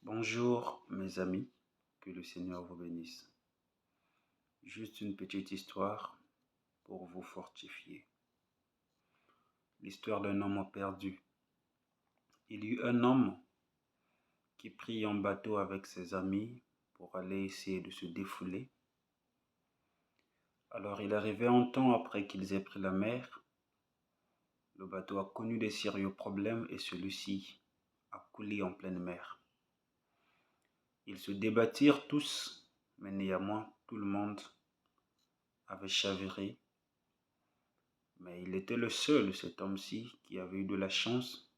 Bonjour mes amis, que le Seigneur vous bénisse. Juste une petite histoire pour vous fortifier. L'histoire d'un homme perdu. Il y eut un homme qui prit un bateau avec ses amis pour aller essayer de se défouler. Alors il arrivait un temps après qu'ils aient pris la mer. Le bateau a connu des sérieux problèmes et celui-ci a coulé en pleine mer. Ils se débattirent tous, mais néanmoins tout le monde avait chaviré. Mais il était le seul, cet homme-ci, qui avait eu de la chance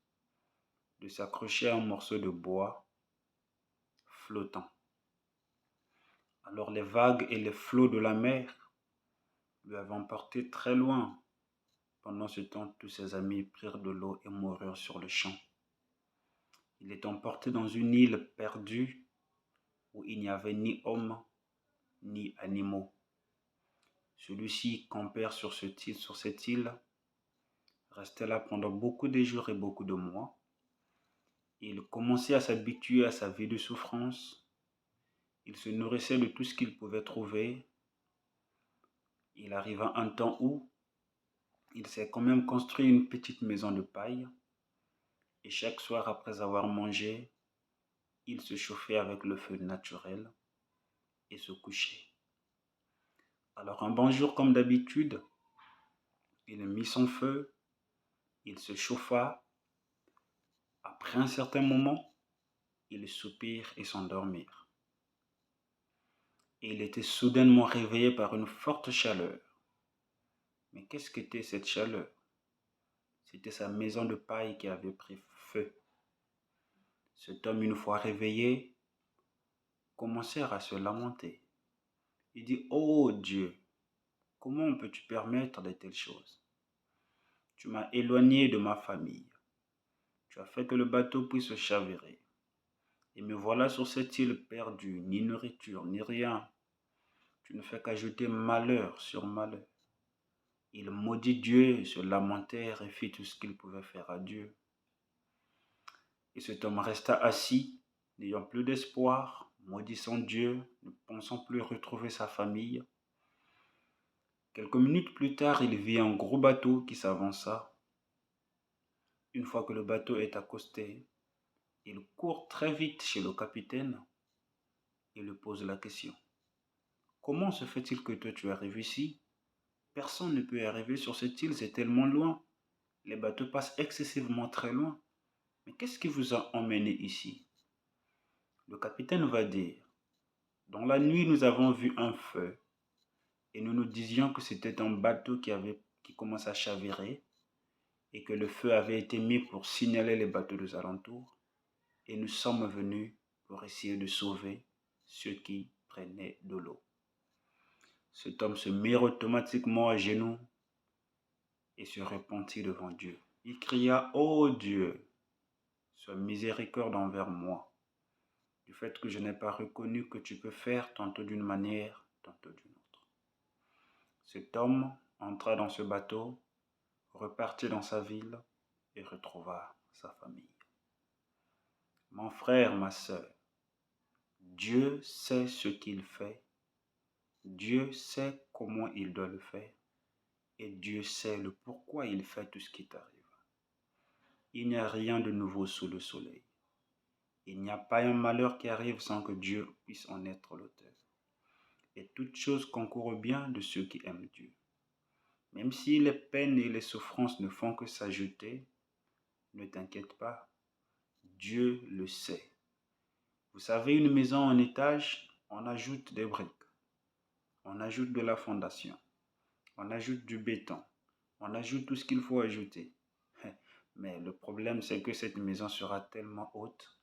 de s'accrocher à un morceau de bois flottant. Alors les vagues et les flots de la mer lui avaient emporté très loin. Pendant ce temps, tous ses amis prirent de l'eau et moururent sur le champ. Il est emporté dans une île perdue où il n'y avait ni hommes ni animaux. Celui-ci campèrent sur cette île, restait là pendant beaucoup de jours et beaucoup de mois. Il commençait à s'habituer à sa vie de souffrance. Il se nourrissait de tout ce qu'il pouvait trouver. Il arriva un temps où il s'est quand même construit une petite maison de paille. Et chaque soir, après avoir mangé, il se chauffait avec le feu naturel et se couchait. Alors un bon jour, comme d'habitude, il mit son feu, il se chauffa. Après un certain moment, il soupire et s'endormir. Et il était soudainement réveillé par une forte chaleur. Mais qu'est-ce qu'était cette chaleur? C'était sa maison de paille qui avait pris feu. Cet homme, une fois réveillé, commençait à se lamenter. Il dit: «Oh Dieu, comment peux-tu permettre de telles choses? Tu m'as éloigné de ma famille. Tu as fait que le bateau puisse chavirer. Et me voilà sur cette île perdue, ni nourriture, ni rien. Tu ne fais qu'ajouter malheur sur malheur.» Il maudit Dieu, se lamentèrent et fit tout ce qu'il pouvait faire à Dieu. Et cet homme resta assis, n'ayant plus d'espoir, maudissant Dieu, ne pensant plus retrouver sa famille. Quelques minutes plus tard, il vit un gros bateau qui s'avança. Une fois que le bateau est accosté, il court très vite chez le capitaine et lui pose la question: «Comment se fait-il que toi tu arrives ici? Personne ne peut arriver sur cette île, c'est tellement loin. Les bateaux passent excessivement très loin. Mais qu'est-ce qui vous a emmené ici?» Le capitaine va dire: «Dans la nuit, nous avons vu un feu et nous nous disions que c'était un bateau qui commence à chavirer et que le feu avait été mis pour signaler les bateaux des alentours et nous sommes venus pour essayer de sauver ceux qui prenaient de l'eau.» Cet homme se mit automatiquement à genoux et se repentit devant Dieu. Il cria: «Oh Dieu, sois miséricorde envers moi, du fait que je n'ai pas reconnu que tu peux faire tantôt d'une manière, tantôt d'une autre.» Cet homme entra dans ce bateau, repartit dans sa ville et retrouva sa famille. Mon frère, ma sœur, Dieu sait ce qu'il fait, Dieu sait comment il doit le faire et Dieu sait le pourquoi il fait tout ce qui t'arrive. Il n'y a rien de nouveau sous le soleil. Il n'y a pas un malheur qui arrive sans que Dieu puisse en être l'auteur. Et toute chose concourt au bien de ceux qui aiment Dieu. Même si les peines et les souffrances ne font que s'ajouter, ne t'inquiète pas, Dieu le sait. Vous savez, une maison en étage, on ajoute des briques, on ajoute de la fondation, on ajoute du béton, on ajoute tout ce qu'il faut ajouter. Mais le problème, c'est que cette maison sera tellement haute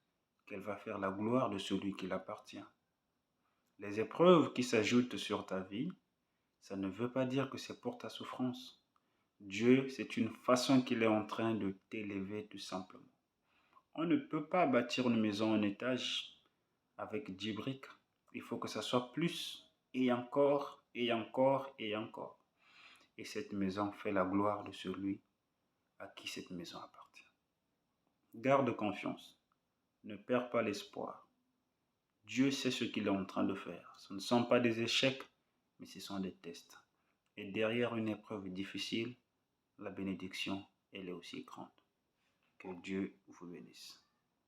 qu'elle va faire la gloire de celui qui l'appartient. Les épreuves qui s'ajoutent sur ta vie, ça ne veut pas dire que c'est pour ta souffrance. Dieu, c'est une façon qu'il est en train de t'élever tout simplement. On ne peut pas bâtir une maison en étage avec 10 briques. Il faut que ça soit plus, et encore, et encore, et encore. Et cette maison fait la gloire de celui à qui cette maison appartient. Garde confiance, ne perds pas l'espoir. Dieu sait ce qu'il est en train de faire. Ce ne sont pas des échecs, mais ce sont des tests. Et derrière une épreuve difficile, la bénédiction, elle est aussi grande. Que Dieu vous bénisse.